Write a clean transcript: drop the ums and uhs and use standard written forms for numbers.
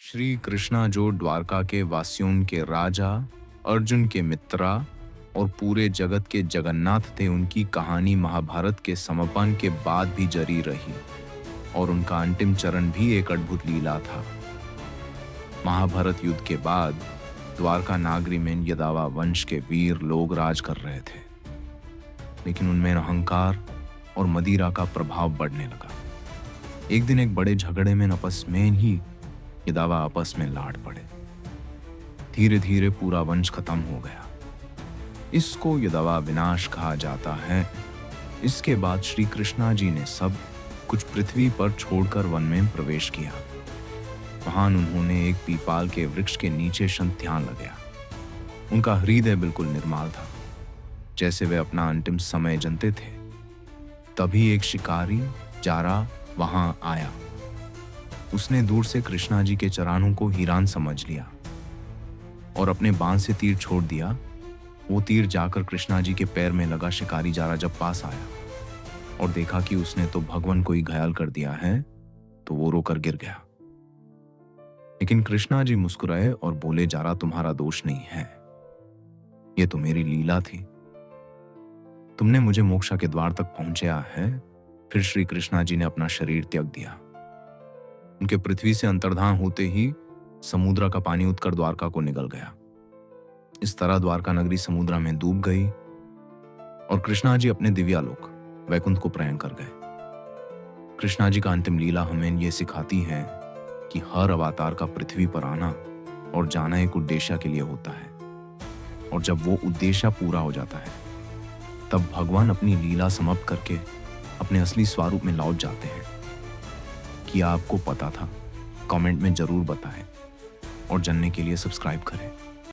श्री कृष्णा जो द्वारका के वासियों के राजा, अर्जुन के मित्रा और पूरे जगत के जगन्नाथ थे, उनकी कहानी महाभारत के समापन के बाद भी जारी रही और उनका अंतिम चरण भी एक अद्भुत लीला था। महाभारत युद्ध के बाद द्वारका नागरी में यदावा वंश के वीर लोग राज कर रहे थे, लेकिन उनमें अहंकार और मदिरा का प्रभाव बढ़ने लगा। एक दिन एक बड़े झगड़े में आपस में ही यदावा आपस में लाड़ पड़े। धीरे धीरे पूरा वंश खत्म हो गया। इसको यदावा विनाश कहा जाता है। इसके बाद श्री कृष्णा जी ने सब कुछ पृथ्वी पर छोड़कर वन में प्रवेश किया। वहां उन्होंने एक पीपाल के वृक्ष के नीचे शांत ध्यान लगाया। उनका हृदय बिल्कुल निर्मल था, जैसे वे अपना अंतिम समय जानते थे। तभी एक शिकारी जारा वहां आया। उसने दूर से कृष्णा जी के चरणों को हिरान समझ लिया और अपने बाण से तीर छोड़ दिया। वो तीर जाकर कृष्णा जी के पैर में लगा। शिकारी जारा जब पास आया और देखा कि उसने तो भगवान को ही घायल कर दिया है, तो वो रोकर गिर गया। लेकिन कृष्णा जी मुस्कुराए और बोले, जारा तुम्हारा दोष नहीं है, ये तो मेरी लीला थी। तुमने मुझे मोक्षा के द्वार तक पहुंचाया है। फिर श्री कृष्णा जी ने अपना शरीर त्याग दिया। उनके पृथ्वी से अंतर्धान होते ही समुद्र का पानी उठकर द्वारका को निगल गया। इस तरह द्वारका नगरी समुद्र में डूब गई और कृष्णा जी अपने दिव्यालोक वैकुंठ को प्रयाण कर गए। कृष्णा जी का अंतिम लीला हमें यह सिखाती है कि हर अवतार का पृथ्वी पर आना और जाना एक उद्देश्य के लिए होता है, और जब वो उद्देश्य पूरा हो जाता है तब भगवान अपनी लीला समाप्त करके अपने असली स्वरूप में लौट जाते हैं। क्या आपको पता था? कमेंट में जरूर बताएं और जानने के लिए सब्सक्राइब करें।